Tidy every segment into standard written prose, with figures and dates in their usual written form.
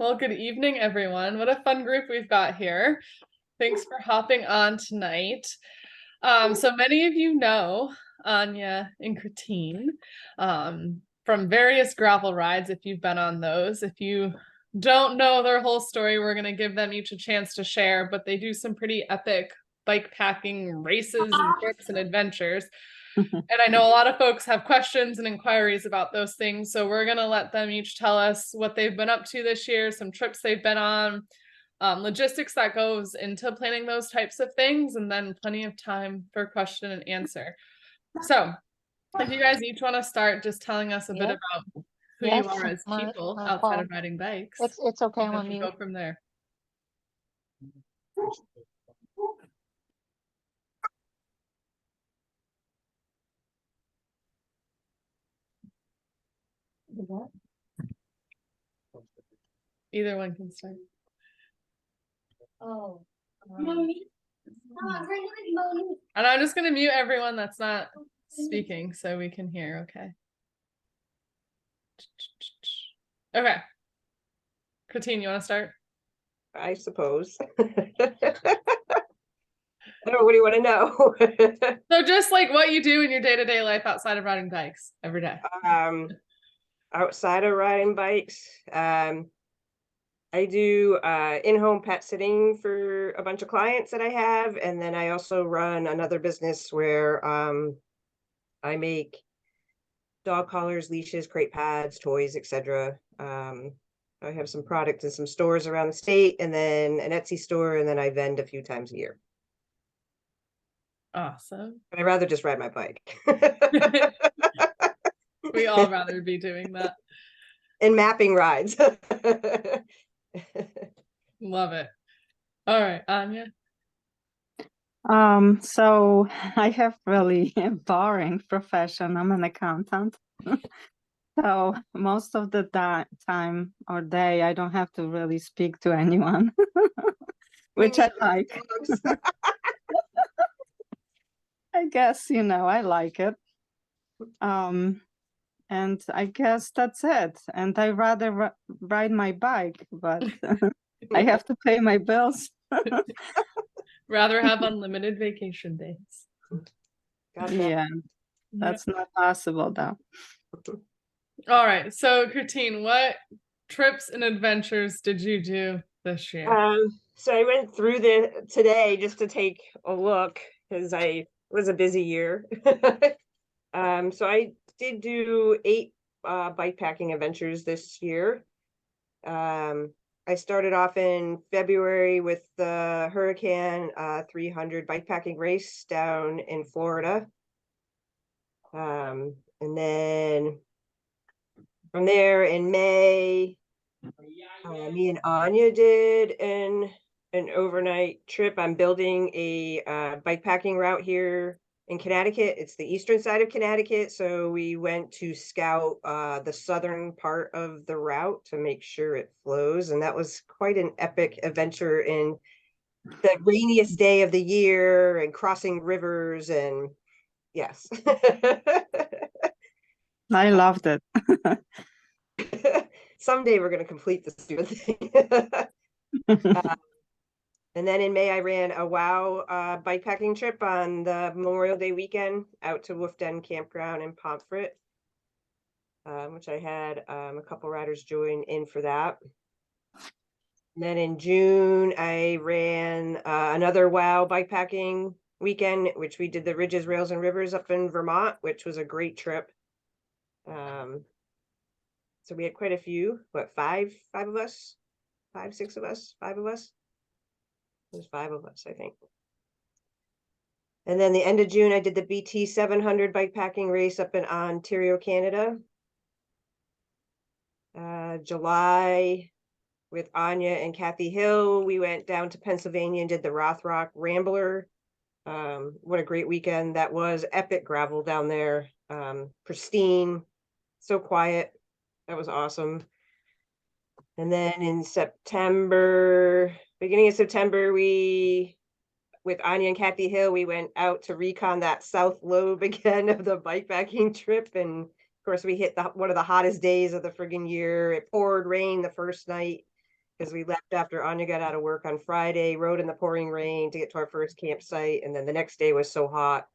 Well, good evening, everyone. What a fun group we've got here. Thanks for hopping on tonight. So many of you know Ania and Chritine from various gravel rides, if you've been on those. If you don't know their whole story, we're going to give them each a chance to share, but they do some pretty epic bike packing races and trips and adventures. And I know a lot of folks have questions and inquiries about those things. So we're going to let them each tell us what they've been up to this year, some trips they've been on, logistics that goes into planning those types of things, and then plenty of time for question and answer. So if you guys each want to start just telling us a bit about who you are as people outside of riding bikes, it's okay. we can go from there. Either one can start. And I'm just going to mute everyone that's not speaking so we can hear, okay? Okay. Chritine, you want to start? I suppose. I don't know, what do you want to know? So just like what you do in your day-to-day life outside of riding bikes every day. Outside of riding bikes, I do in-home pet sitting for a bunch of clients that I have, and then I also run another business where I make dog collars, leashes, crate pads, toys, etc. I have some products in some stores around the state, and then an Etsy store, and then I vend a few times a year. Awesome. But I'd rather just ride my bike. We all rather be doing that. And mapping rides. Love it. All right, Ania. So I have really a boring profession. I'm an accountant. So most of the time or day, I don't have to really speak to anyone, which I like. I guess, I like it. And I guess that's it. And I rather ride my bike, but I have to pay my bills. Rather have unlimited vacation days. Yeah, that's not possible though. All right. So Chritine, what trips and adventures did you do this year? So I went through today just to take a look because I was a busy year. So I did do 8 bikepacking adventures this year. I started off in February with the Hurricane 300 bikepacking race down in Florida. And then from there in May, me and Ania did an overnight trip. I'm building a bikepacking route here in Connecticut. It's the eastern side of Connecticut, so we went to scout the southern part of the route to make sure it flows, and that was quite an epic adventure in the rainiest day of the year and crossing rivers, and yes. I loved it. Someday we're going to complete this stupid thing. And then in May, I ran a WOW bikepacking trip on the Memorial Day weekend out to Wolf Den Campground in Pomfret, which I had a couple riders join in for that. And then in June, I ran another WOW bikepacking weekend, which we did the Ridges, Rails, and Rivers up in Vermont, which was a great trip. So we had quite a few, five of us, 6 of us, 5 of us. There's 5 of us, I think. And then the end of June, I did the BT 700 bikepacking race up in Ontario, Canada. July, with Ania and Kathy Hill, we went down to Pennsylvania and did the Rothrock Rambler. What a great weekend that was. Epic gravel down there. Pristine, so quiet. That was awesome. And then in September, beginning of September, with Ania and Kathy Hill, we went out to recon that south lobe again of the bikepacking trip. And of course, we hit one of the hottest days of the friggin' year. It poured rain the first night. because we left after Anya got out of work on Friday, rode in the pouring rain to get to our first campsite, and then the next day was so hot.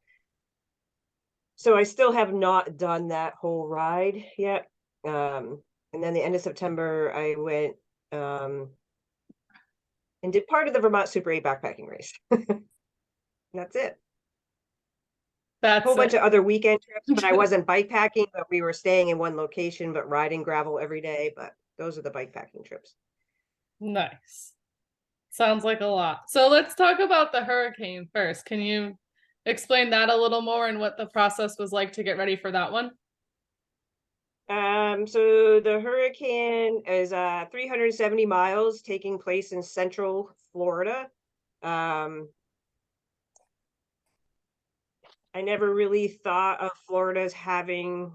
So I still have not done that whole ride yet. And then the end of September, I went and did part of the Vermont Super 8 backpacking race. That's it. That's Whole bunch it. of other weekend trips, but I wasn't bike packing, but we were staying in one location, but riding gravel every day. But those are the bike packing trips. Nice. Sounds like a lot. So let's talk about the hurricane first. Can you explain that a little more and what the process was like to get ready for that one? So the hurricane is 370 miles taking place in central Florida. I never really thought of Florida as having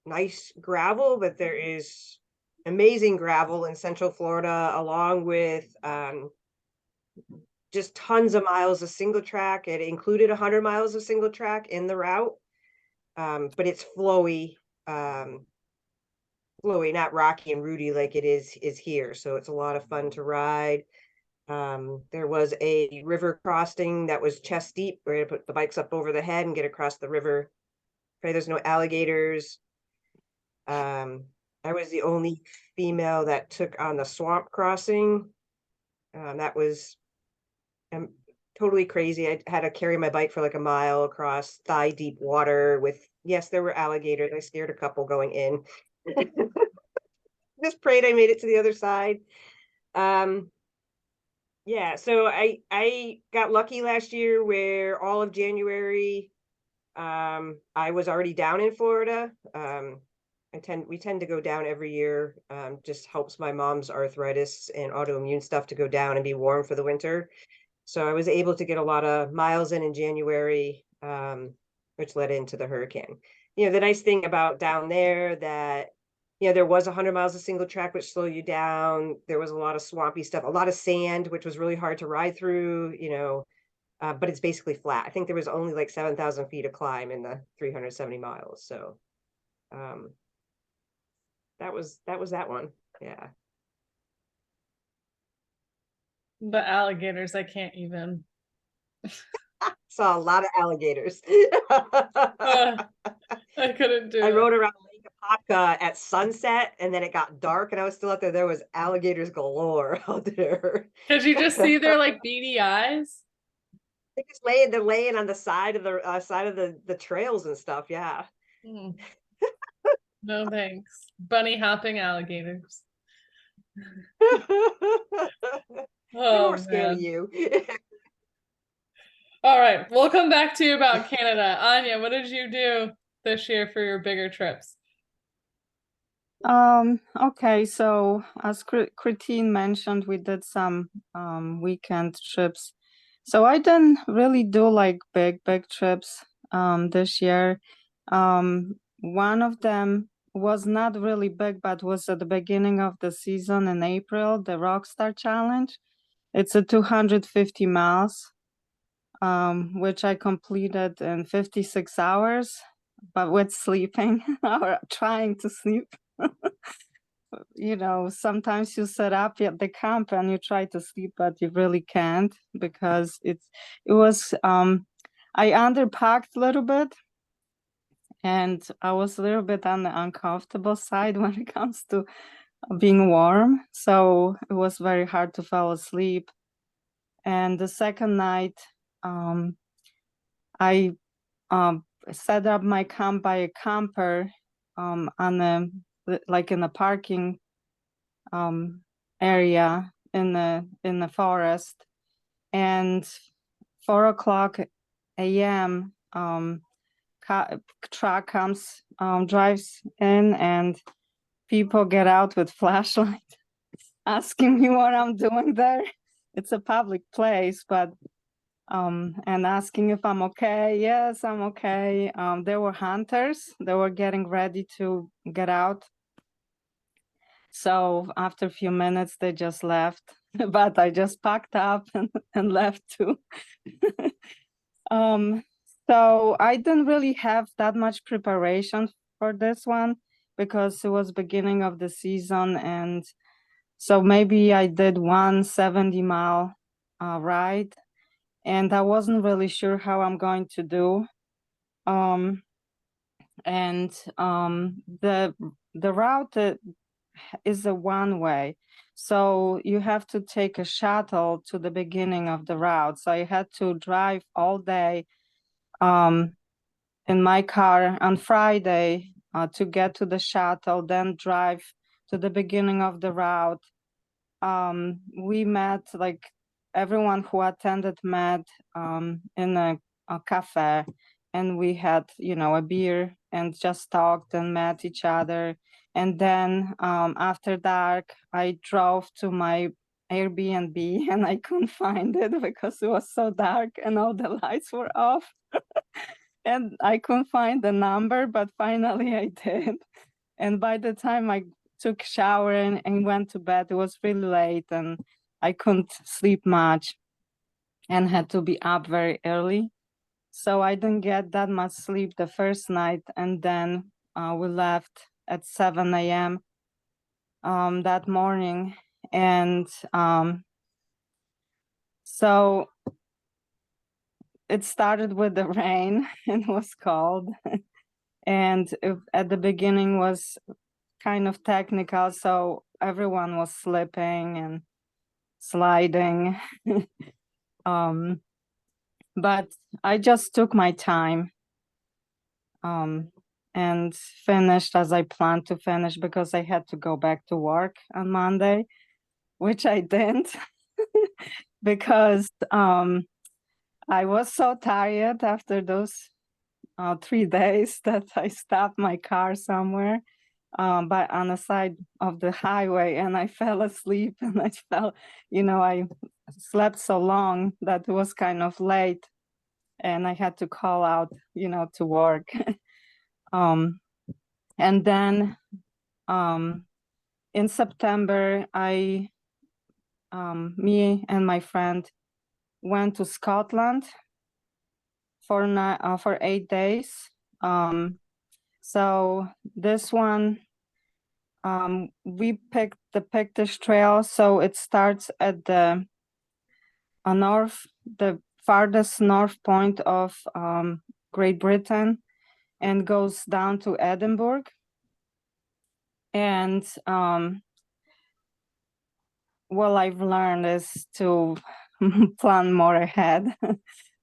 nice gravel, but there is amazing gravel in central Florida, along with just tons of miles of single track. It included 100 miles of single track in the route, but it's flowy, not rocky and rooty like it is here. So it's a lot of fun to ride. There was a river crossing that was chest deep. We're gonna put the bikes up over the head and get across the river. Pray there's no alligators. I was the only female that took on the swamp crossing. That was totally crazy. I had to carry my bike for like a mile across thigh deep water with, yes, there were alligators. I scared a couple going in. Just prayed I made it to the other side. Yeah, so I got lucky last year where all of January I was already down in Florida. We tend to go down every year. Just helps my mom's arthritis and autoimmune stuff to go down and be warm for the winter. So I was able to get a lot of miles in January, which led into the hurricane. The nice thing about down there that there was 100 miles of single track, which slowed you down. There was a lot of swampy stuff, a lot of sand, which was really hard to ride through, but it's basically flat. I think there was only like 7,000 feet of climb in the 370 miles. So that was that one. Yeah. The alligators, I can't even. Saw a lot of alligators. I couldn't do I it. rode around Lake Apopka at sunset, and then it got dark, and I was still out there. There was alligators galore out there. Could you just see their like beady eyes? They're laying on the side of the trails and stuff. Yeah. No thanks. Bunny hopping alligators. They're more Oh scared of man. you. All right, we'll come back to you about Canada. Anya, what did you do this year for your bigger trips? Okay, so as Chritine mentioned, we did some weekend trips. So I didn't really do like big trips this year. One of them was not really big, but was at the beginning of the season in April, the Rockstar Challenge. It's a 250 miles, which I completed in 56 hours, but with sleeping or trying to sleep. Sometimes you set up at the camp and you try to sleep, but you really can't because it was I underpacked a little bit, and I was a little bit on the uncomfortable side when it comes to being warm, so it was very hard to fall asleep. And the second night, I set up my camp by a camper on like in a parking area in the forest, and 4:00 a.m. Truck comes, drives in, and people get out with flashlight asking me what I'm doing there. It's a public place, but and asking if I'm okay. Yes, I'm okay. There were hunters. They were getting ready to get out. So after a few minutes, they just left. But I just packed up and left too. So I didn't really have that much preparation for this one because it was beginning of the season, and So maybe I did 170-mile ride, and I wasn't really sure how I'm going to do. And the route is a one way, so you have to take a shuttle to the beginning of the route. So I had to drive all day in my car on Friday to get to the shuttle, then drive to the beginning of the route. We met, like everyone who attended met in a cafe, and we had, a beer and just talked and met each other. And then after dark, I drove to my Airbnb and I couldn't find it because it was so dark and all the lights were off. And I couldn't find the number, but finally I did. And by the time I took shower and went to bed, it was really late and I couldn't sleep much and had to be up very early. So I didn't get that much sleep the first night. And then we left at 7 a.m. That morning. And so it started with the rain and it was cold. And at the beginning was kind of technical, so everyone was slipping and sliding. But I just took my time and finished as I planned to finish, because I had to go back to work on Monday, which I didn't because I was so tired after those 3 days that I stopped my car somewhere but on the side of the highway, and I fell asleep and I slept so long that it was kind of late and I had to call out, to work. And then in September, me and my friend went to Scotland for 8 days. So this one, we picked the Pictish Trail, so it starts at the farthest north point of Great Britain and goes down to Edinburgh. And what I've learned is to plan more ahead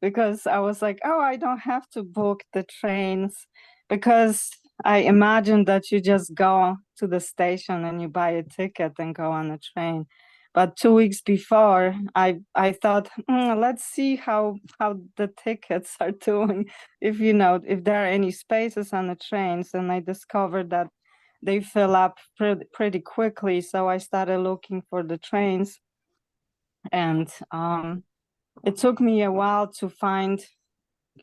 because I was like, oh, I don't have to book the trains, because I imagined that you just go to the station and you buy a ticket and go on a train. But 2 weeks before, I thought, let's see how the tickets are doing, if there are any spaces on the trains. And I discovered that they fill up pretty quickly. So I started looking for the trains, and it took me a while to find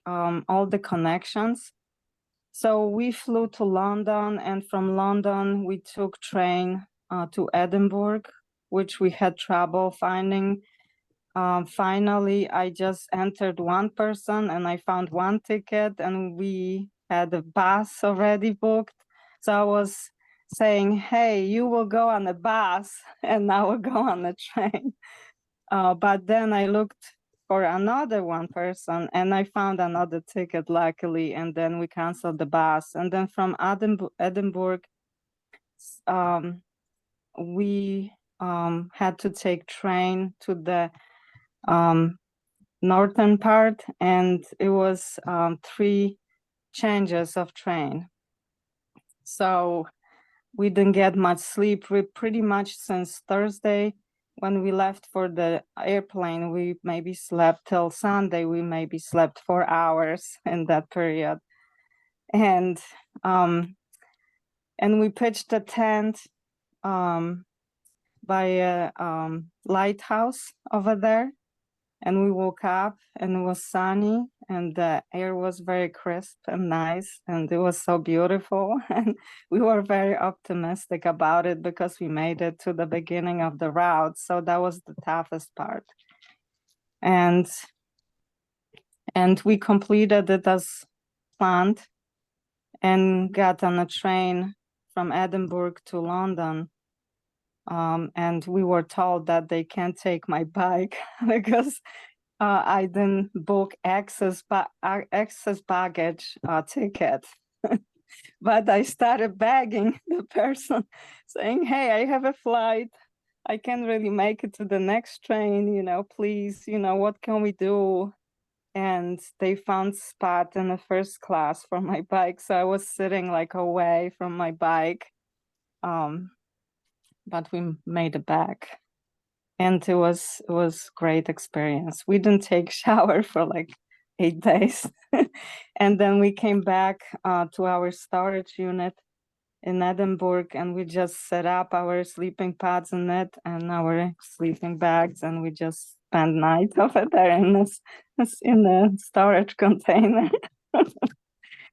all the connections. So we flew to London, and from London we took train to Edinburgh, which we had trouble finding. Finally, I just entered one person and I found one ticket, and we had a bus already booked. So I was saying, hey, you will go on a bus and I will go on a train. But then I looked for another one person and I found another ticket, luckily, and then we canceled the bus. And then from Edinburgh, we had to take train to the northern part, and it was 3 changes of train. So we didn't get much sleep. We pretty much, since Thursday when we left for the airplane, we maybe slept till Sunday. We maybe slept 4 hours in that period. And we pitched a tent by a lighthouse over there. And we woke up and it was sunny and the air was very crisp and nice, and it was so beautiful. And we were very optimistic about it because we made it to the beginning of the route. So that was the toughest part. And we completed it as planned and got on a train from Edinburgh to London. And we were told that they can't take my bike because I didn't book excess baggage ticket. But I started begging the person, saying, "Hey, I have a flight. I can't really make it to the next train. Please, what can we do?" And they found spot in the first class for my bike, so I was sitting like away from my bike. But we made it back, and it was great experience. We didn't take shower for like 8 days, and then we came back to our storage unit in Edinburgh, and we just set up our sleeping pads in it and our sleeping bags, and we just spent night over there in the storage container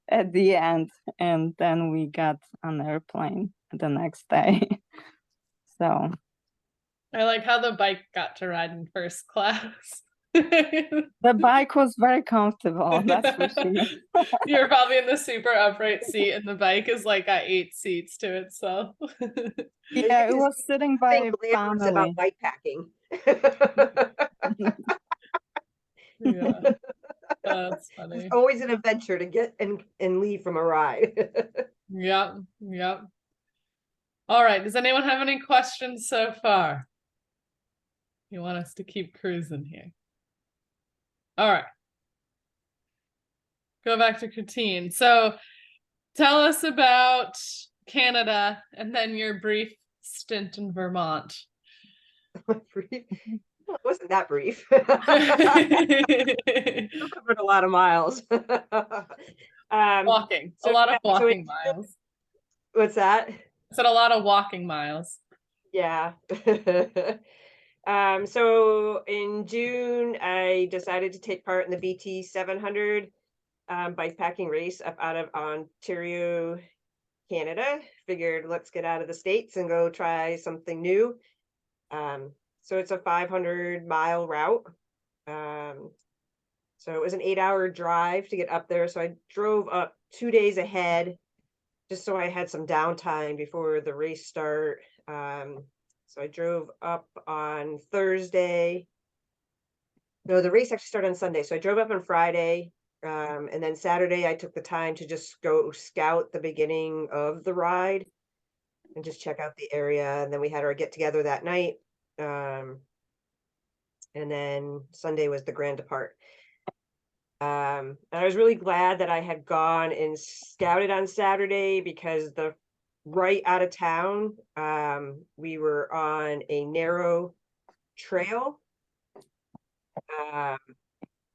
at the end, and then we got an airplane the next day. So I like how the bike got to ride in first class. the bike was very comfortable, that's for sure. You're probably in the super upright seat, and the bike is like got 8 seats to itself. Yeah, it was sitting by a glamorous about family. bikepacking. Yeah, that's It's funny. always an adventure to get and leave from a ride. Yep, yep. All right, does anyone have any questions so far? You want us to keep cruising here? All right. Go back to Chritine. So tell us about Canada and then your brief stint in Vermont. Brief. Well, it wasn't that brief. Walking. Still covered a lot of miles. A lot of walking So miles. what's that? I said a lot of walking miles. Yeah. So in June, I decided to take part in the BT 700 bikepacking race up out of Ontario, Canada. Figured let's get out of the States and go try something new. So it's a 500-mile route. So it was an 8-hour drive to get up there. So I drove up 2 days ahead just so I had some downtime before the race start. So I drove up on Thursday. No, the race actually started on Sunday. So I drove up on Friday. And then Saturday, I took the time to just go scout the beginning of the ride and just check out the area. And then we had our get together that night. And then Sunday was the grand depart. And I was really glad that I had gone and scouted on Saturday because right out of town, we were on a narrow trail.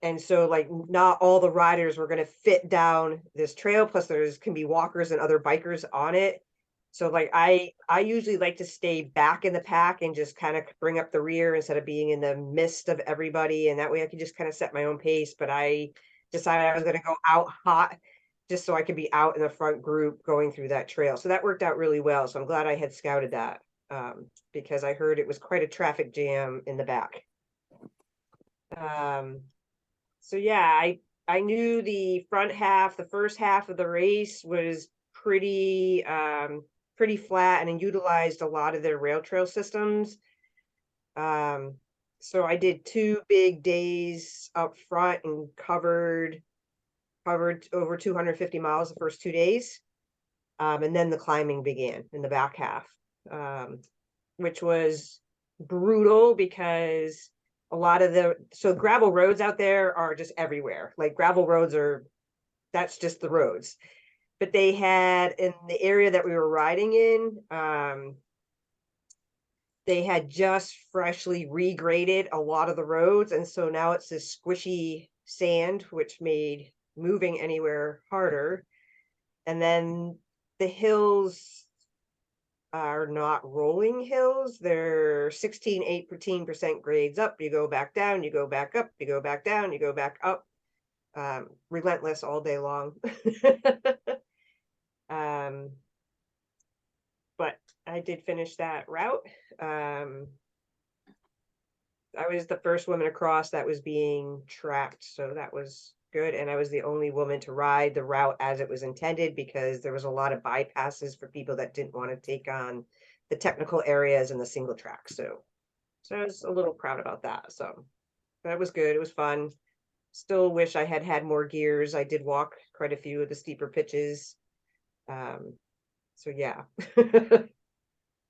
And so like not all the riders were going to fit down this trail. Plus there's can be walkers and other bikers on it. So like I usually like to stay back in the pack and just kind of bring up the rear instead of being in the midst of everybody. And that way I could just kind of set my own pace. But I decided I was going to go out hot just so I could be out in the front group going through that trail. So that worked out really well. So I'm glad I had scouted that because I heard it was quite a traffic jam in the back. So yeah, I knew the first half of the race was pretty flat and utilized a lot of their rail trail systems. So I did 2 big days up front and covered over 250 miles the first 2 days. And then the climbing began in the back half, which was brutal because a lot of so gravel roads out there are just everywhere. Like gravel roads that's just the roads. But they had in the area that we were riding in, they had just freshly regraded a lot of the roads. And so now it's this squishy sand, which made moving anywhere harder. And then the hills are not rolling hills. They're 18% grades up. You go back down, you go back up, you go back down, you go back up. Relentless all day long. But I did finish that route. I was the first woman across that was being tracked, so that was good. And I was the only woman to ride the route as it was intended because there was a lot of bypasses for people that didn't want to take on the technical areas and the single track. So I was a little proud about that. So that was good. It was fun. Still wish I had more gears. I did walk quite a few of the steeper pitches. So yeah,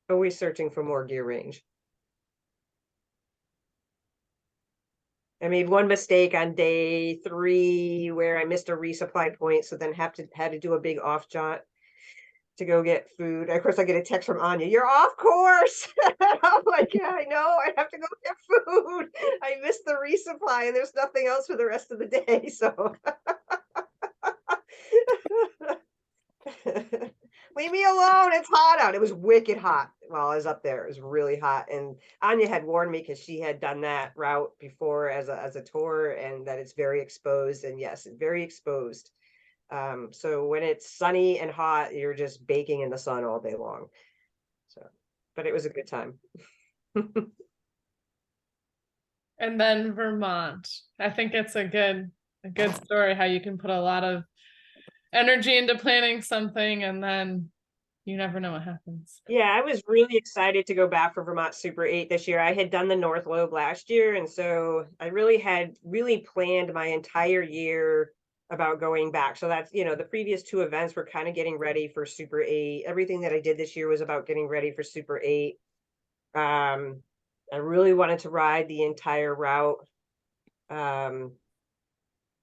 always searching for more gear range. I made one mistake on day 3 where I missed a resupply point, so then had to do a big off jaunt to go get food. Of course, I get a text from Anya, "You're off course." I'm like, "Yeah, I know. I have to go get food. I missed the resupply, and there's nothing else for the rest of the day." So leave me alone. It's hot out. It was wicked hot while I was up there. It was really hot. And Anya had warned me because she had done that route before as a tour, and that it's very exposed. And yes, very exposed. So when it's sunny and hot, you're just baking in the sun all day long. So, but it was a good time. And then Vermont. I think it's a good story how you can put a lot of energy into planning something and then you never know what happens. Yeah, I was really excited to go back for Vermont Super 8 this year. I had done the North Lobe last year, and so I had planned my entire year about going back. So that's, the previous 2 events were kind of getting ready for Super 8. Everything that I did this year was about getting ready for Super 8. I really wanted to ride the entire route.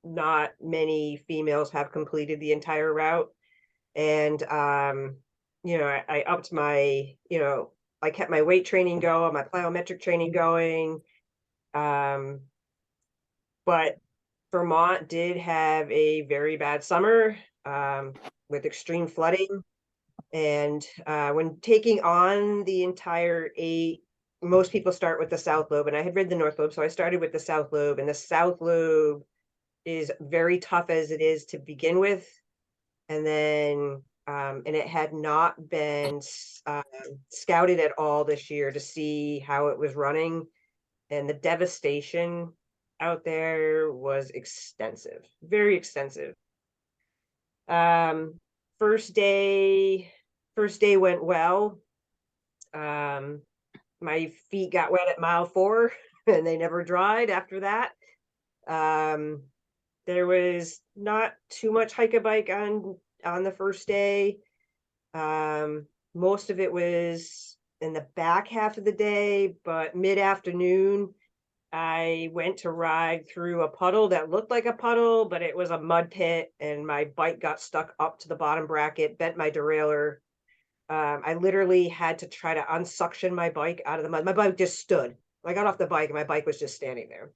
Not many females have completed the entire route. And I upped my, I kept my weight training going, my plyometric training going. But Vermont did have a very bad summer with extreme flooding. And when taking on the entire 8, most people start with the South Lobe, and I had ridden the North Lobe, so I started with the South Lobe, and the South Lobe is very tough as it is to begin with. And then and it had not been scouted at all this year to see how it was running, and the devastation out there was extensive, very extensive. First day went well. My feet got wet at mile 4 and they never dried after that. There was not too much hike a bike on the first day. Most of it was in the back half of the day, but mid-afternoon I went to ride through a puddle that looked like a puddle, but it was a mud pit, and my bike got stuck up to the bottom bracket, bent my derailleur. I literally had to try to unsuction my bike out of the mud. My bike just stood. I got off the bike and my bike was just standing there.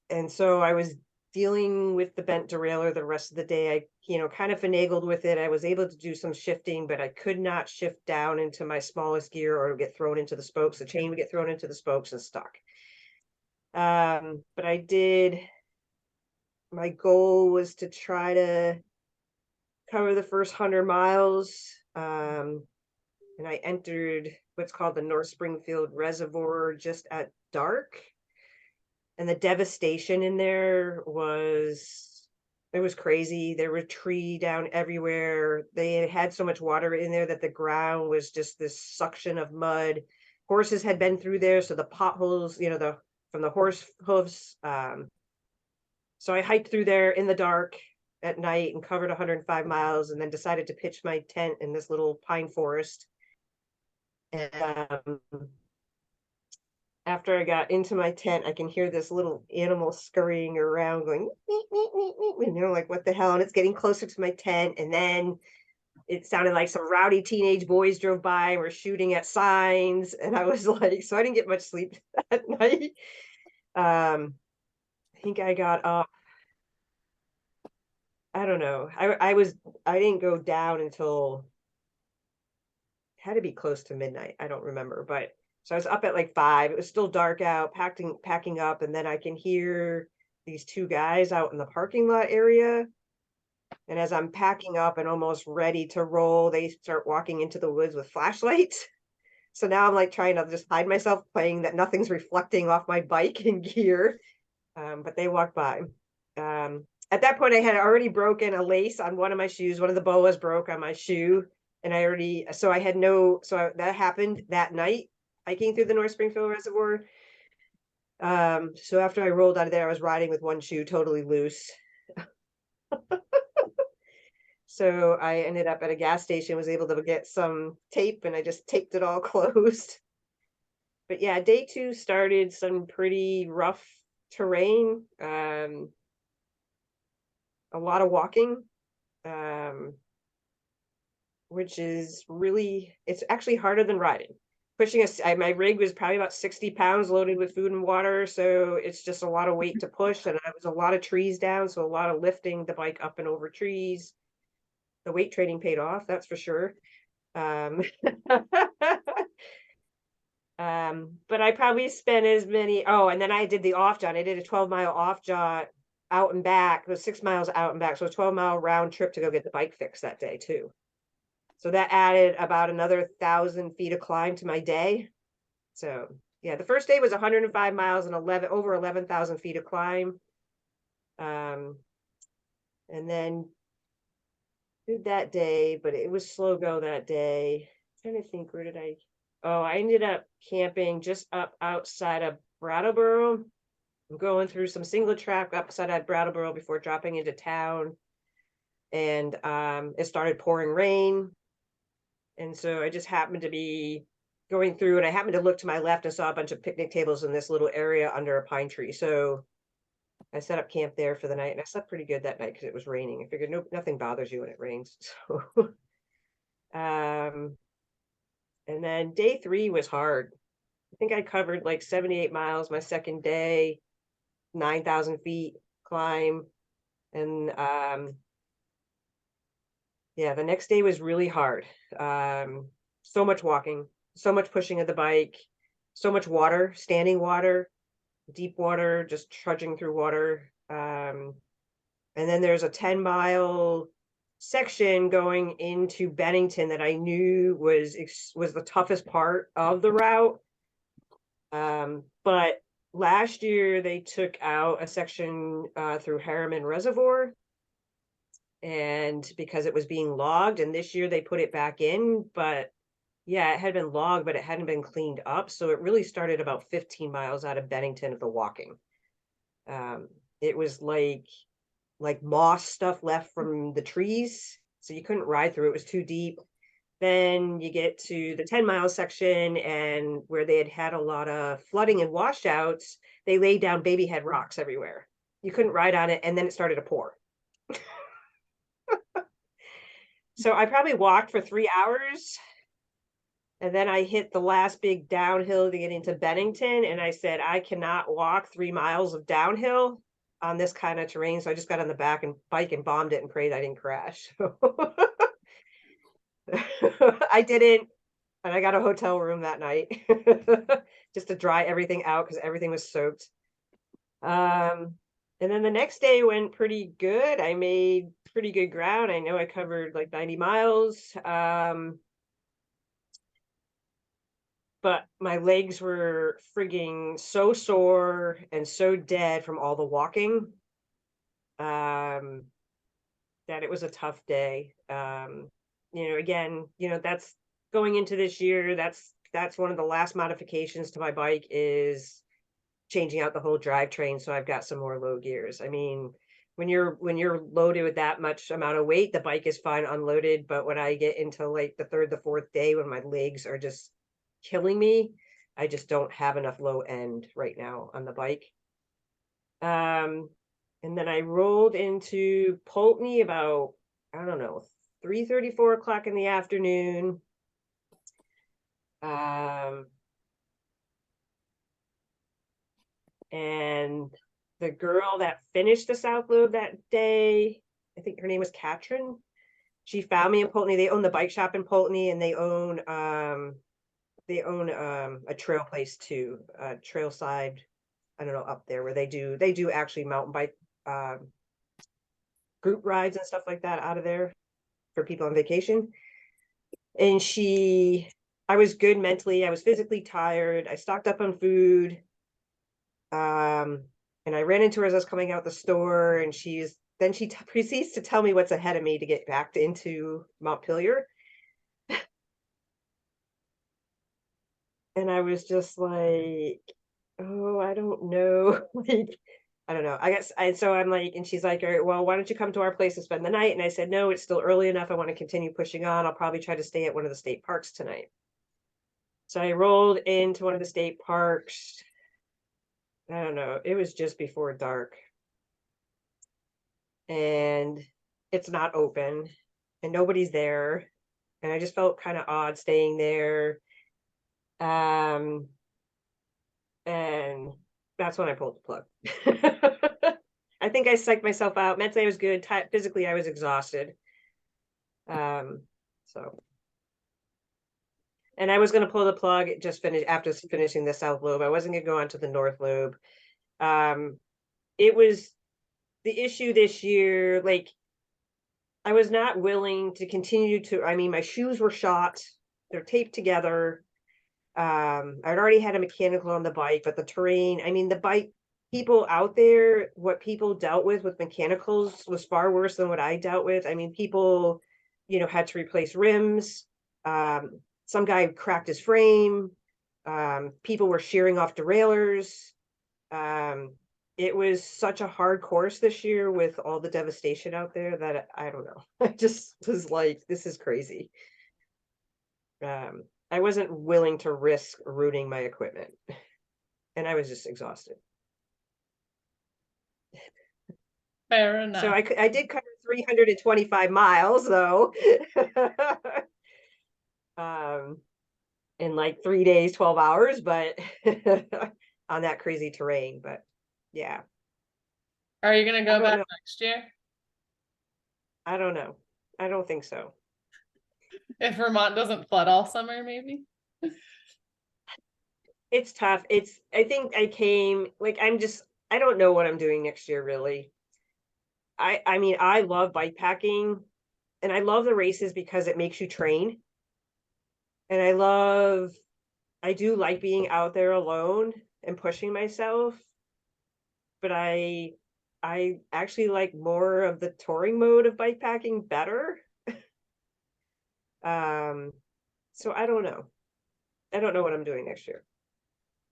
And so I was dealing with the bent derailleur the rest of the day. I, kind of finagled with it. I was able to do some shifting, but I could not shift down into my smallest gear or get thrown into the spokes. The chain would get thrown into the spokes and stuck. But I did, my goal was to try to cover the first 100 miles. And I entered what's called the North Springfield Reservoir just at dark. And the devastation in there it was crazy. There were trees down everywhere. They had so much water in there that the ground was just this suction of mud. Horses had been through there, so the potholes, from the horse hooves. So I hiked through there in the dark at night and covered 105 miles, and then decided to pitch my tent in this little pine forest. And after I got into my tent, I can hear this little animal scurrying around going, meep, meep, meep, meep, like, what the hell? And it's getting closer to my tent. And then it sounded like some rowdy teenage boys drove by and were shooting at signs. And I was like, so I didn't get much sleep that night. I think I got up. I don't know. I didn't go down until, had to be close to midnight. I don't remember, but so I was up at like 5. It was still dark out, packing up, and then I can hear these 2 guys out in the parking lot area. And as I'm packing up and almost ready to roll, they start walking into the woods with flashlights. So now I'm like trying to just hide myself, playing that nothing's reflecting off my bike and gear. But they walked by. At that point, I had already broken a lace on one of my shoes. One of the boas broke on my shoe. and that happened that night, hiking through the North Springfield Reservoir. So after I rolled out of there, I was riding with one shoe totally loose. So I ended up at a gas station, was able to get some tape, and I just taped it all closed. But yeah, day 2 started some pretty rough terrain, a lot of walking, which is really, it's actually harder than riding. My rig was probably about 60 pounds loaded with food and water, so it's just a lot of weight to push, and there was a lot of trees down, so a lot of lifting the bike up and over trees. The weight training paid off, that's for sure. But I probably spent as many, and then I did the off jaunt. I did a 12-mile off jaunt out and back. It was 6 miles out and back, so a 12-mile round trip to go get the bike fixed that day too. So that added about another 1,000 feet of climb to my day. So yeah, the first day was 105 miles and over 11,000 feet of climb. And then did that day, but it was slow go that day. I'm trying to think, where did I? Oh, I ended up camping just up outside of Brattleboro. I'm going through some single track outside of Brattleboro before dropping into town. And it started pouring rain. And so I just happened to be going through, and I happened to look to my left and saw a bunch of picnic tables in this little area under a pine tree. So I set up camp there for the night, and I slept pretty good that night because it was raining. I figured nothing bothers you when it rains. So and then day 3 was hard. I think I covered like 78 miles my second day, 9,000 feet climb. And yeah, the next day was really hard. So much walking, so much pushing of the bike, so much water, standing water, deep water, just trudging through water. And then there's a 10-mile section going into Bennington that I knew was the toughest part of the route. But last year they took out a section through Harriman Reservoir, and because it was being logged, and this year they put it back in, but yeah, it had been logged, but it hadn't been cleaned up. So it really started about 15 miles out of Bennington of the walking. It was like moss stuff left from the trees, so you couldn't ride through. It was too deep. Then you get to the 10-mile section, and where they had a lot of flooding and washouts, they laid down baby head rocks everywhere. You couldn't ride on it, and then it started to pour. So I probably walked for 3 hours, and then I hit the last big downhill to get into Bennington, and I said, I cannot walk 3 miles of downhill on this kind of terrain. So I just got on the back and bike and bombed it and prayed I didn't crash. I didn't, and I got a hotel room that night just to dry everything out because everything was soaked. And then the next day went pretty good. I made pretty good ground. I know I covered like 90 miles. But my legs were frigging so sore and so dead from all the walking, that it was a tough day. Again, that's going into this year. That's one of the last modifications to my bike is changing out the whole drivetrain. So I've got some more low gears. I mean, when you're loaded with that much amount of weight, the bike is fine unloaded. But when I get into like the 3rd, the 4th day, when my legs are just killing me, I just don't have enough low end right now on the bike. And then I rolled into Pulteney about, I don't know, 3:30, 4 o'clock in the afternoon. And the girl that finished the South Load that day, I think her name was Katrin. She found me in Pulteney. They own the bike shop in Pulteney, and they own a trail place too, trail side, I don't know, up there where they do actually mountain bike group rides and stuff like that out of there for people on vacation. And I was good mentally. I was physically tired. I stocked up on food. And I ran into her as I was coming out the store, and she proceeds to tell me what's ahead of me to get back into Montpelier. And I was just like, oh, I don't know. Like, I don't know. I guess so I'm like, and she's like, all right, well, why don't you come to our place and spend the night? And I said, no, it's still early enough. I want to continue pushing on. I'll probably try to stay at one of the state parks tonight. So I rolled into one of the state parks. I don't know. It was just before dark. And it's not open and nobody's there. And I just felt kind of odd staying there. And that's when I pulled the plug. I think I psyched myself out. Mentally, I was good. Physically, I was exhausted. So, and I was going to pull the plug after finishing the South Lobe. I wasn't going to go on to the North Lobe. It was the issue this year. Like, I was not willing to continue to. I mean, my shoes were shot. They're taped together. I'd already had a mechanical on the bike, but the terrain, I mean, the bike people out there, what people dealt with mechanicals was far worse than what I dealt with. I mean, people, had to replace rims. Some guy cracked his frame. People were shearing off derailleurs. It was such a hard course this year with all the devastation out there that I don't know. I just was like, this is crazy. I wasn't willing to risk ruining my equipment, and I was just exhausted. Fair enough. So I did cover 325 miles though. In like 3 days, 12 hours, but on that crazy terrain. But yeah. Are you gonna go back next year? I don't know. I don't think so. If Vermont doesn't flood all summer, maybe. It's tough. I think I came like I don't know what I'm doing next year really. I mean, I love bike packing and I love the races because it makes you train. And I do like being out there alone and pushing myself. But I actually like more of the touring mode of bike packing better. So I don't know. I don't know what I'm doing next year.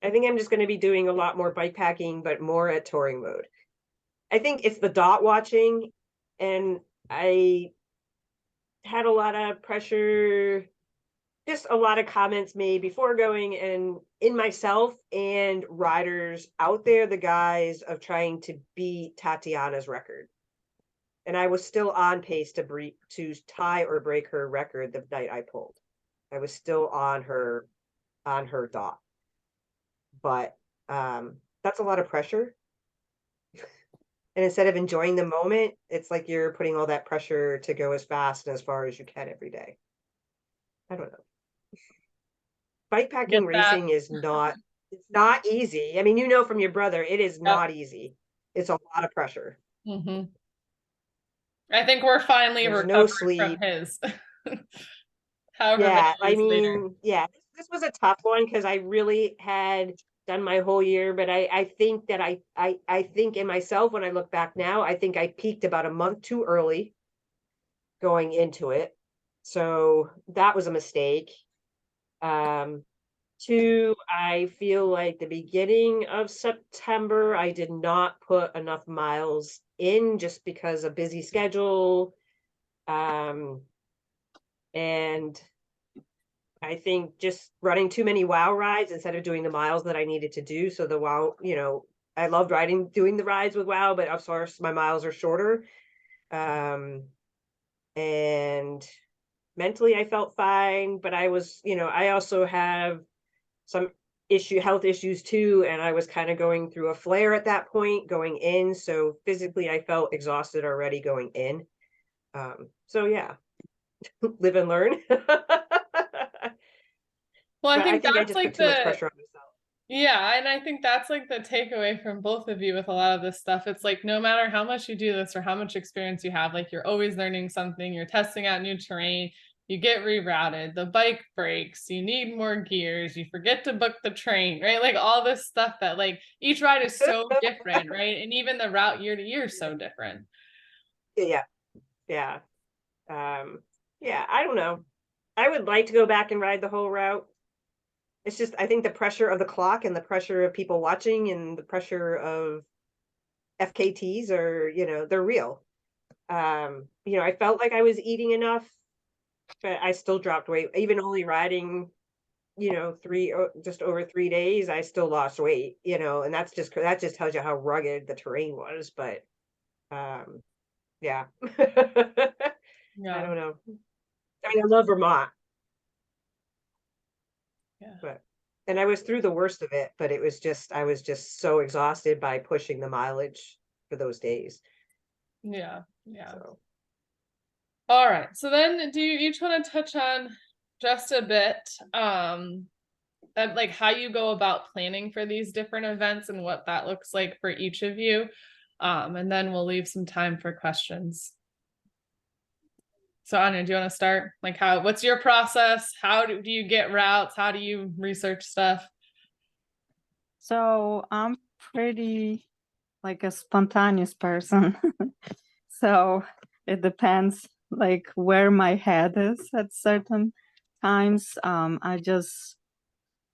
I think I'm just going to be doing a lot more bike packing, but more at touring mode. I think it's the dot watching, and I had a lot of pressure, just a lot of comments made before going and in myself and riders out there, the guys of trying to beat Tatiana's record. And I was still on pace to tie or break her record the night I pulled. I was still on her dot. But that's a lot of pressure. And instead of enjoying the moment, it's like you're putting all that pressure to go as fast and as far as you can every day. I don't know. Bikepacking racing is it's not easy. I mean, from your brother, it is not easy. It's a lot of pressure. Mm-hmm. I think we're finally There's recovering no sleep. from his. Yeah, I mean, yeah, this was a tough one because I really had done my whole year, but I think that I think in myself when I look back now, I think I peaked about a month too early going into it. So that was a mistake. Two, I feel like the beginning of September, I did not put enough miles in just because of busy schedule. And I think just running too many WOW rides instead of doing the miles that I needed to do. So the WOW, I loved doing the rides with WOW, but of course my miles are shorter. And mentally I felt fine, but I was, I also have some health issues too. And I was kind of going through a flare at that point going in. So physically I felt exhausted already going in. So yeah, live and learn. Well, I think I that's just like put too much pressure on myself. Yeah, and I think that's like the takeaway from both of you with a lot of this stuff. It's like no matter how much you do this or how much experience you have, like you're always learning something, you're testing out new terrain, you get rerouted, the bike breaks, you need more gears, you forget to book the train, right? Like all this stuff that like each ride is so different, right? And even the route year to year is so different. Yeah. Yeah. Yeah, I don't know. I would like to go back and ride the whole route. it's just, I think the pressure of the clock and the pressure of people watching and the pressure of FKTs are, they're real. I felt like I was eating enough, but I still dropped weight. Even only riding, just over 3 days, I still lost weight, and that just tells you how rugged the terrain was. But yeah. I Yeah. don't know. I mean, I love Vermont, Yeah. and I was through the worst of it, but I was just so exhausted by pushing the mileage for those days. Yeah. Yeah. So All right. So then do you each want to touch on just a bit like how you go about planning for these different events and what that looks like for each of you? And then we'll leave some time for questions. So Anya, do you want to start? Like what's your process? How do you get routes? How do you research stuff? So I'm pretty like a spontaneous person. So it depends like where my head is at certain times. I just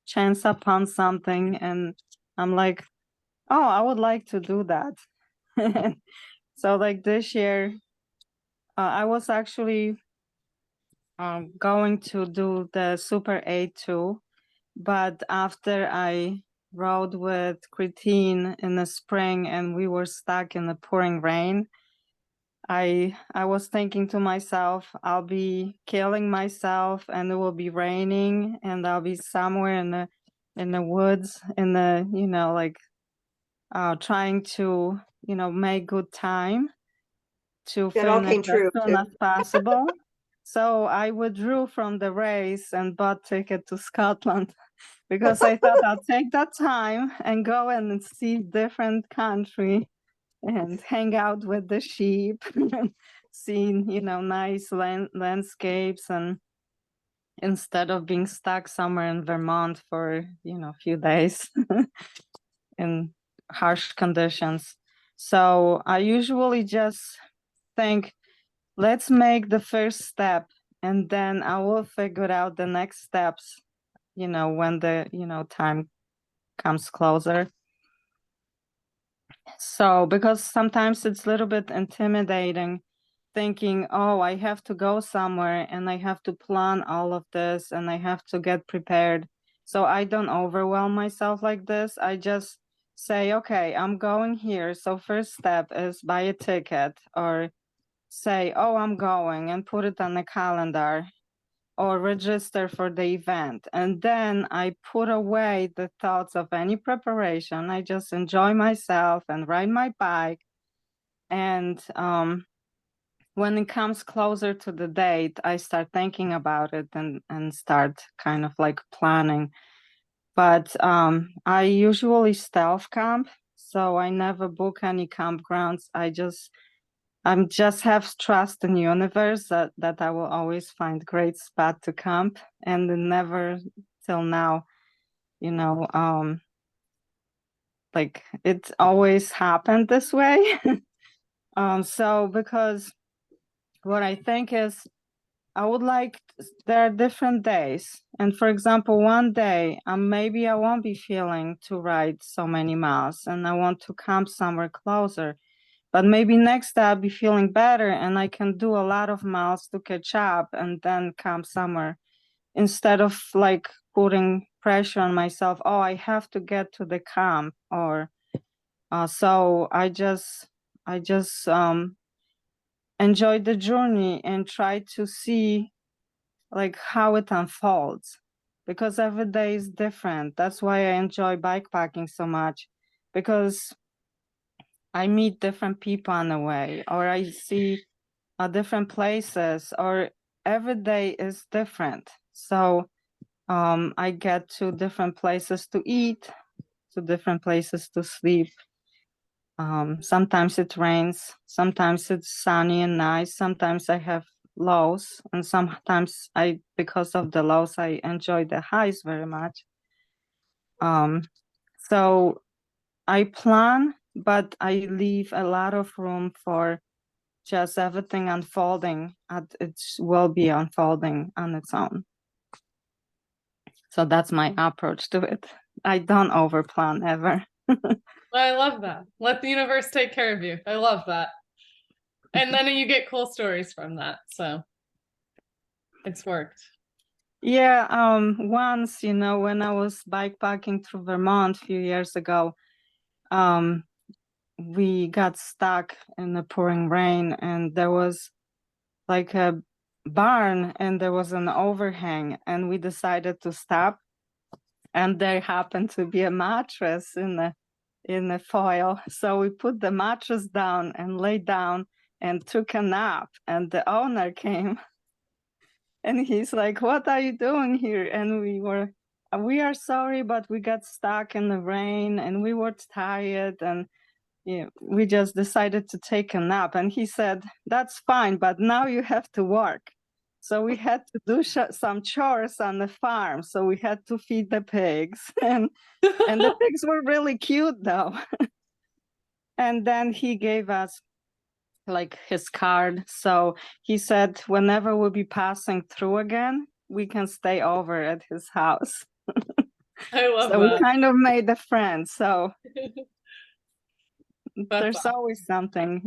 chance upon something and I'm like, oh, I would like to do that. So like this year, I was actually going to do the Super 8 too, but after I rode with Chritine in the spring and we were stuck in the pouring rain, I was thinking to myself, I'll be killing myself and it will be raining and I'll be somewhere in the woods in the like trying to make good time to that all finish came as true soon too. as possible. So I withdrew from the race and bought ticket to Scotland because I thought I'll take that time and go and see different country and hang out with the sheep and seeing, nice landscapes and instead of being stuck somewhere in Vermont for, a few days in harsh conditions. So I usually just think, let's make the first step and then I will figure out the next steps, when the, time comes closer. So, because sometimes it's a little bit intimidating thinking, oh, I have to go somewhere and I have to plan all of this and I have to get prepared. So I don't overwhelm myself like this. I just say, okay, I'm going here. So first step is buy a ticket or say, oh, I'm going and put it on the calendar or register for the event. And then I put away the thoughts of any preparation. I just enjoy myself and ride my bike. And when it comes closer to the date, I start thinking about it and start kind of like planning. But I usually stealth camp, so I never book any campgrounds. I'm just have trust in the universe that I will always find great spot to camp, and never till now, you know, like it's always happened this way. So because what I think is I would like there are different days. And for example, one day maybe I won't be feeling to ride so many miles and I want to camp somewhere closer. But maybe next day I'll be feeling better and I can do a lot of miles to catch up and then camp somewhere instead of like putting pressure on myself. Oh, I have to get to the camp or so I just enjoy the journey and try to see like how it unfolds because every day is different. That's why I enjoy bikepacking so much because I meet different people on the way or I see different places or every day is different. So I get to different places to eat, to different places to sleep. Sometimes it rains, sometimes it's sunny and nice, sometimes I have lows, and sometimes because of the lows, I enjoy the highs very much. So I plan, but I leave a lot of room for just everything unfolding. It will be unfolding on its own. So that's my approach to it. I don't overplan ever. I love that. Let the universe take care of you. I love that. And then you get cool stories from that. So it's worked. Yeah, once, when I was bikepacking through Vermont a few years ago, we got stuck in the pouring rain, and there was like a barn and there was an overhang, and we decided to stop, and there happened to be a mattress in the foil. So we put the mattress down and lay down and took a nap, and the owner came and he's like, "What are you doing here?" And we are sorry, but we got stuck in the rain and we were tired, and we just decided to take a nap. And he said, "That's fine, but now you have to work." So we had to do some chores on the farm. So we had to feed the pigs, and the pigs were really cute though. And then he gave us like his card. So he said, whenever we'll be passing through again, we can stay over at his house. I love So we that. kind of made a friend. So That's there's awesome. always something,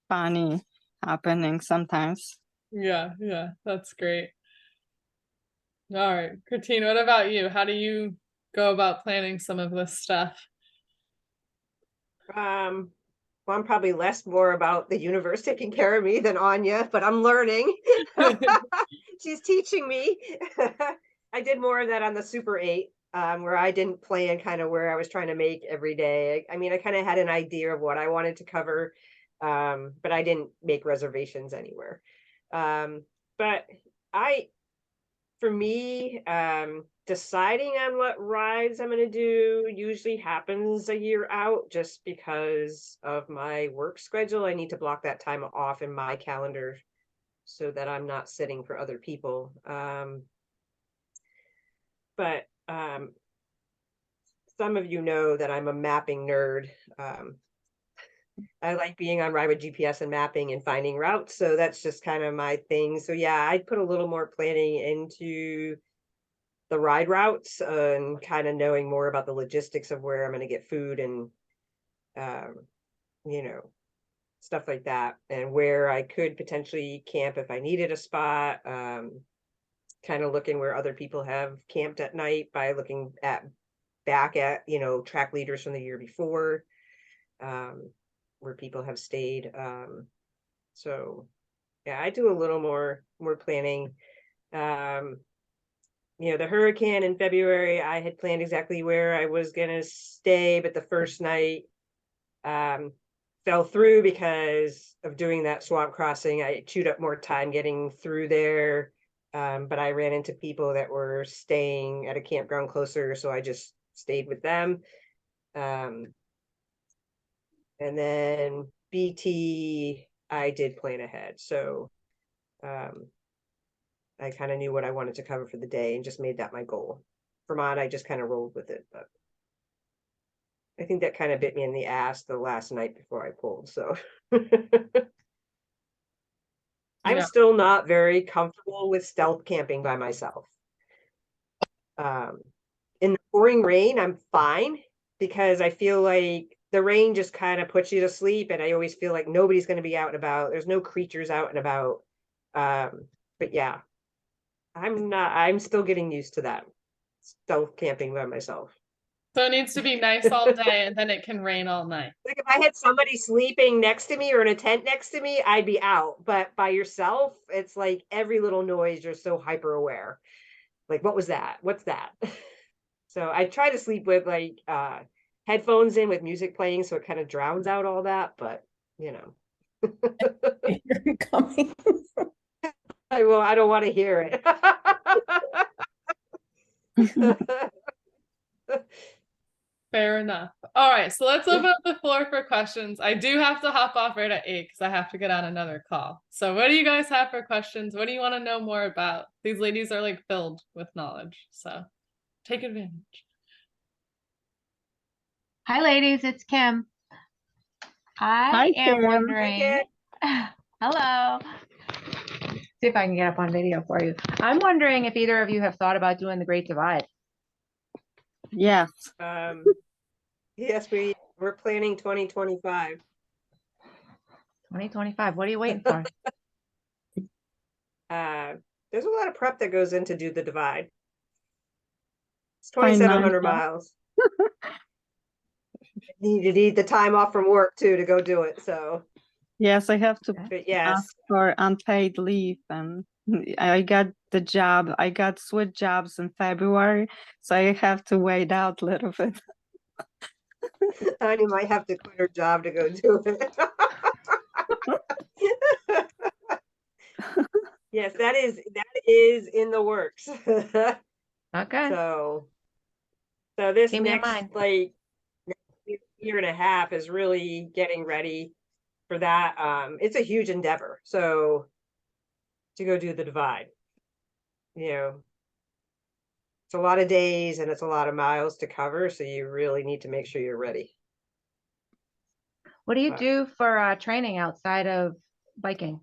funny happening sometimes. Yeah, that's great. All right, Chritine, what about you? How do you go about planning some of this stuff? Well, I'm probably more about the universe taking care of me than Anya, but I'm learning. She's teaching me. I did more of that on the Super 8, where I didn't plan kind of where I was trying to make every day. I mean, I kind of had an idea of what I wanted to cover, but I didn't make reservations anywhere. But for me, deciding on what rides I'm going to do usually happens a year out, just because of my work schedule. I need to block that time off in my calendar so that I'm not sitting for other people. But some of you know that I'm a mapping nerd. I like being on ride with GPS and mapping and finding routes. So that's just kind of my thing. So yeah, I'd put a little more planning into the ride routes and kind of knowing more about the logistics of where I'm going to get food and, you know, stuff like that, and where I could potentially camp if I needed a spot. Kind of looking where other people have camped at night by looking back at, track leaders from the year before, where people have stayed. So yeah, I do a little more planning. The hurricane in February, I had planned exactly where I was going to stay, but the first night fell through because of doing that swamp crossing. I chewed up more time getting through there, but I ran into people that were staying at a campground closer, so I just stayed with them. And then BT, I did plan ahead, so I kind of knew what I wanted to cover for the day and just made that my goal. Vermont, I just kind of rolled with it, but I think that kind of bit me in the ass the last night before I pulled. So I'm Yeah. still not very comfortable with stealth camping by myself. In the pouring rain, I'm fine because I feel like the rain just kind of puts you to sleep, and I always feel like nobody's going to be out and about. There's no creatures out and about. But yeah, I'm still getting used to that stealth camping by myself. So it needs to be nice all day and then it can rain all night. Like if I had somebody sleeping next to me or in a tent next to me, I'd be out. But by yourself, it's like every little noise, you're so hyper aware. Like, what was that? What's that? So I try to sleep with like headphones in with music playing, so it kind of drowns out all that. But You're coming. I don't want to hear it. Fair enough. All right, so let's open up the floor for questions. I do have to hop off right at 8 because I have to get on another call. So what do you guys have for questions? What do you want to know more about? These ladies are like filled with knowledge, so take advantage. Hi, ladies. It's Kim. I Hi, am Kim. wondering. Hello. See if I can get up on video for you. I'm wondering if either of you have thought about doing the Great Divide. Yes. Yes, we're planning 2025. 2025. What are you waiting for? There's a lot of prep that goes into do the divide. It's Fine, 2,700 nice. miles. You need the time off from work too to go do it. So Yes, I have to but yes, ask for unpaid leave, and I got the job. I got switch jobs in February, so I have to wait out a little bit. Anya might have to quit her job to go do it. Yes, that is in the works. Okay. So this Keep me in next mind. like year and a half is really getting ready for that. It's a huge endeavor. So to go do the divide, you know, it's a lot of days and it's a lot of miles to cover. So you really need to make sure you're ready. What do you But, do for training outside of biking?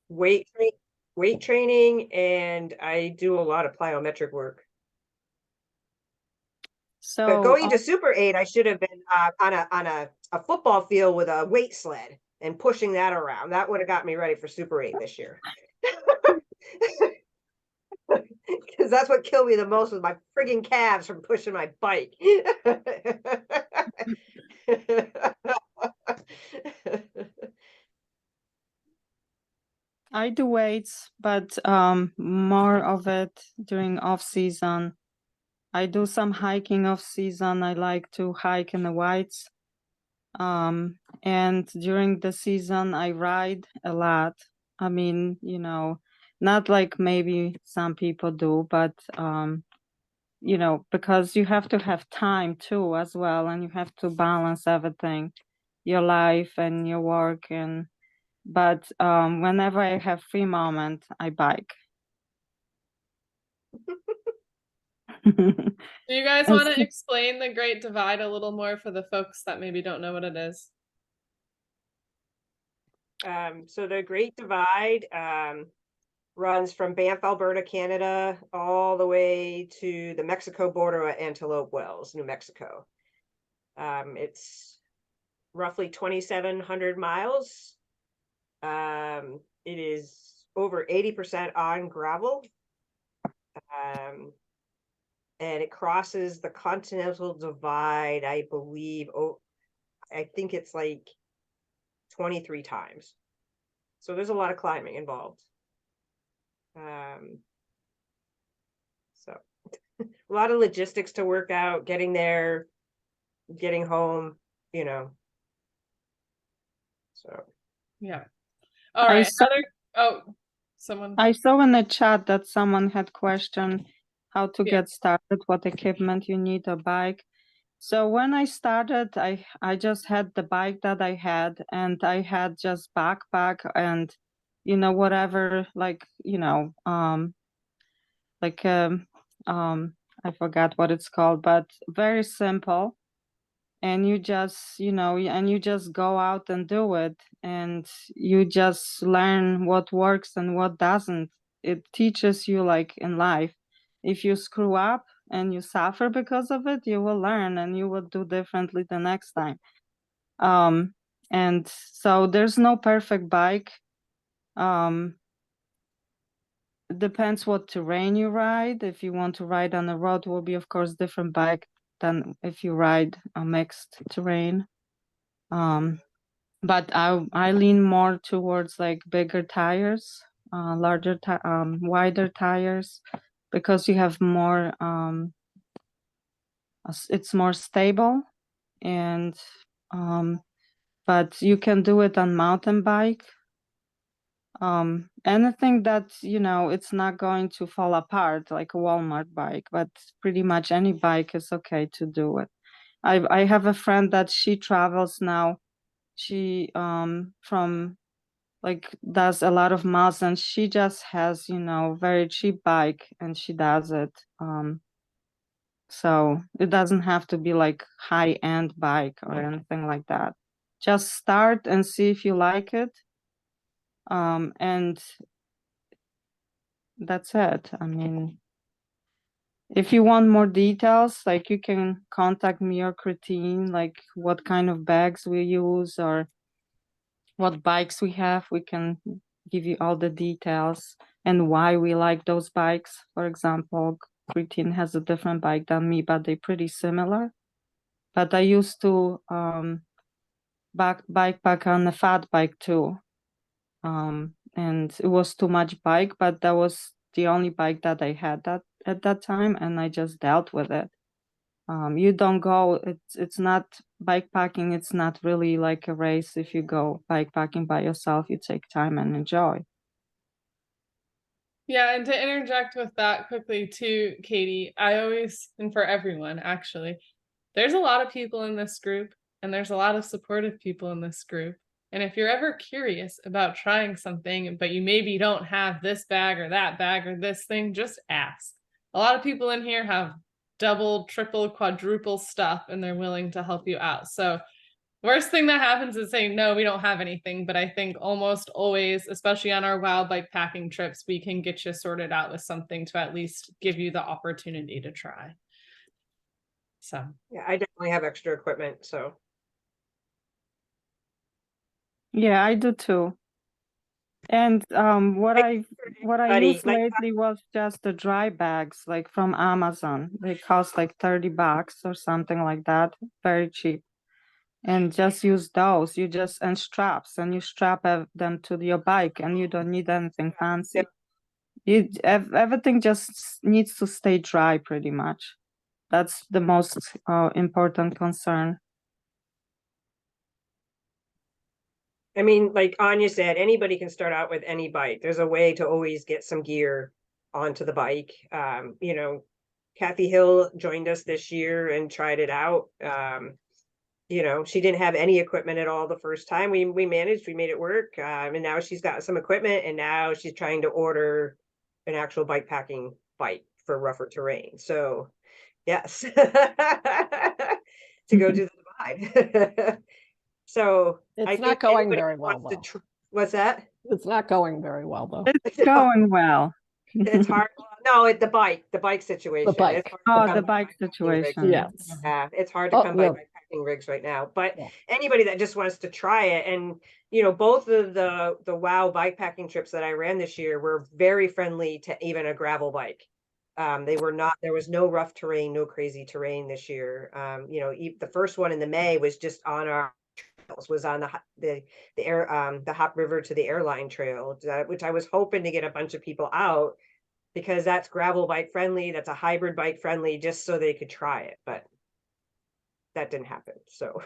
weight training, and I do a lot of plyometric work. But So going to Super 8, I should have been on a football field with a weight sled and pushing that around. That would have got me ready for Super 8 this year. Because that's what killed me the most was my friggin' calves from pushing my bike. I do weights, but more of it during off season. I do some hiking off season. I like to hike in the whites. And during the season, I ride a lot. I mean, not like maybe some people do, but because you have to have time too as well, and you have to balance everything, your life and your work. But whenever I have free moment, I bike. Do you guys want to It's- explain the Great Divide a little more for the folks that maybe don't know what it is? So the Great Divide runs from Banff, Alberta, Canada, all the way to the Mexico border at Antelope Wells, New Mexico. It's roughly 2,700 miles. It is over 80% on gravel. And it crosses the Continental Divide, I believe. Oh, I think it's like 23 times. So there's a lot of climbing involved. So a lot of logistics to work out, getting there, getting home, So Yeah. All I right. saw, Someone. I saw in the chat that someone had questioned how to Yeah. get started, what equipment you need, a bike. So when I started, I just had the bike that I had, and I had just backpack and whatever, like like I forgot what it's called, but very simple. And you just go out and do it, and you just learn what works and what doesn't. It teaches you, like in life, if you screw up and you suffer because of it, you will learn and you will do differently the next time. And so there's no perfect bike. It depends what terrain you ride. If you want to ride on the road, will be of course different bike than if you ride a mixed terrain. But I lean more towards like bigger tires, wider tires, because you have more. It's more stable, and but you can do it on mountain bike. Anything that it's not going to fall apart, like a Walmart bike, but pretty much any bike is okay to do it. I have a friend that she travels now. She from like does a lot of miles, and she just has very cheap bike and she does it. So it doesn't have to be like high-end bike or anything like that. just start and see if you like it. And that's it. I mean, if you want more details, like you can contact me or Chritine, like what kind of bags we use or what bikes we have. We can give you all the details and why we like those bikes. For example, Chritine has a different bike than me, but they're pretty similar. But I used to bikepack on a fat bike too. And it was too much bike, but that was the only bike that I had that at that time, and I just dealt with it. You don't go, it's not bikepacking, it's not really like a race. If you go bikepacking by yourself, you take time and enjoy. Yeah, and to interject with that quickly too, Katie, I always, and for everyone actually, there's a lot of people in this group and there's a lot of supportive people in this group. And if you're ever curious about trying something, but you maybe don't have this bag or that bag or this thing, just ask. A lot of people in here have double, triple, quadruple stuff and they're willing to help you out. So worst thing that happens is saying, no, we don't have anything. But I think almost always, especially on our wild bike packing trips, we can get you sorted out with something to at least give you the opportunity to try. So Yeah, I definitely have extra equipment, so. Yeah, I do too. And what I used Like, lately was just the dry bags, like from Amazon. They cost like $30 or something like that, very cheap. And just use those. You just and straps, and you strap them to your bike, and you don't need anything fancy. Everything just needs to stay dry, pretty much. That's the most important concern. I mean, like Anya said, anybody can start out with any bike. There's a way to always get some gear onto the bike. You know, Kathy Hill joined us this year and tried it out. You know, she didn't have any equipment at all the first time. We managed, we made it work. And now she's got some equipment, and now she's trying to order an actual bike packing bike for rougher terrain. So yes, to go do the divide. So I It's think not going anybody very that well, wants to though. what's that? It's not going very well, though. It's going well. It's hard. No, the bike situation. It's bike. hard to Oh, come the by bike bikepacking rigs. situation. Yes. Yeah, it's hard to Oh, come by yeah. bikepacking rigs right now. But Yeah. anybody that just wants to try it, and you know, both of the WOW bikepacking trips that I ran this year were very friendly to even a gravel bike. They were not. There was no rough terrain, no crazy terrain this year. You know, the first one in the May was just on our was on the Hop River to the airline trail, which I was hoping to get a bunch of people out because that's gravel bike friendly, that's a hybrid bike friendly, just so they could try it, but that didn't happen. So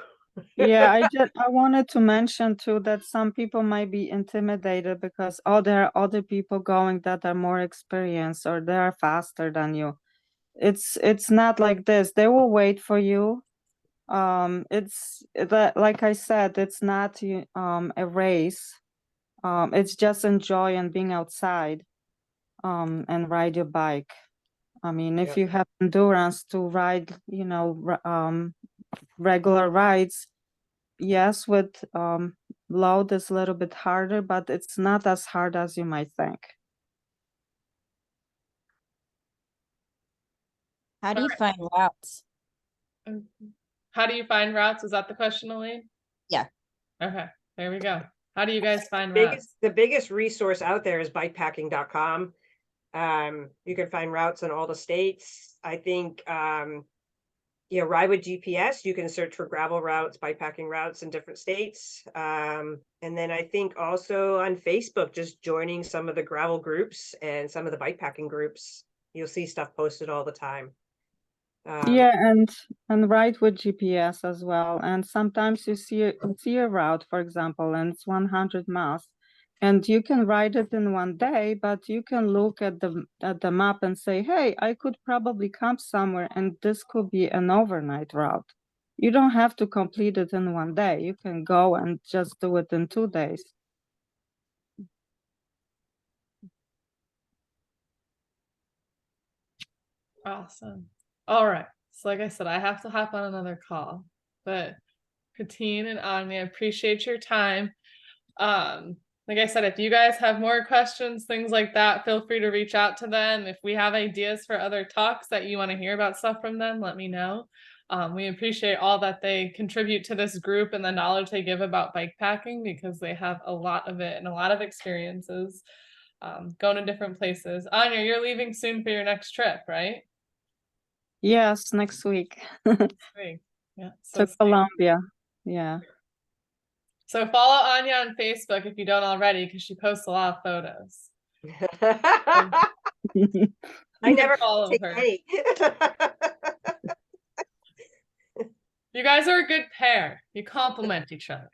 Yeah, I wanted to mention too that some people might be intimidated because there are other people going that are more experienced or they are faster than you. It's not like this. They will wait for you. It's that, like I said, it's not a race. It's just enjoy and being outside and ride your bike. I mean, if Yep. you have endurance to ride, regular rides, yes, with load is a little bit harder, but it's not as hard as you might think. How do you find routes? How do you find routes? Is that the question, Elaine? Yeah. Okay, there we go. How do you guys find routes? The biggest resource out there is bikepacking.com. You can find routes in all the states. I think ride with GPS, you can search for gravel routes, bikepacking routes in different states. And then I think also on Facebook, just joining some of the gravel groups and some of the bikepacking groups, you'll see stuff posted all the time. Yeah, and ride with GPS as well. And sometimes you see a route, for example, and it's 100 miles, and you can ride it in one day, but you can look at the map and say, hey, I could probably camp somewhere, and this could be an overnight route. You don't have to complete it in one day. You can go and just do it in 2 days. Awesome. All right. So like I said, I have to hop on another call, but Chritine and Ania. Appreciate your time. Like I said, if you guys have more questions, things like that, feel free to reach out to them. If we have ideas for other talks that you want to hear about stuff from them, let me know. We appreciate all that they contribute to this group and the knowledge they give about bikepacking, because they have a lot of it and a lot of experiences going to different places. Anya, you're leaving soon for your next trip, right? Yes, next week. Great. Yeah. To Colombia. Yeah. So follow Anya on Facebook if you don't already, because she posts a lot of photos. I never follow take her. any. You guys are a good pair. You complement each other.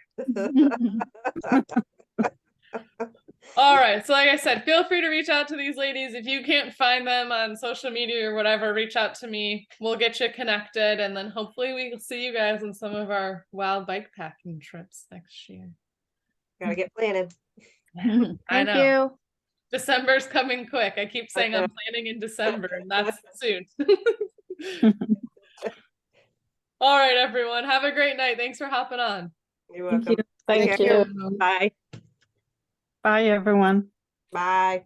All right. So like I said, feel free to reach out to these ladies. If you can't find them on social media or whatever, reach out to me. We'll get you connected. And then hopefully we'll see you guys on some of our wild bikepacking trips next year. Gotta get planted. I Thank know. you. December's coming quick. I keep saying I'm planning in December, and that's soon. All right, everyone. Have a great night. Thanks for hopping on. You're Thank welcome. you. Take Thank care. you. Bye. Bye, everyone. Bye.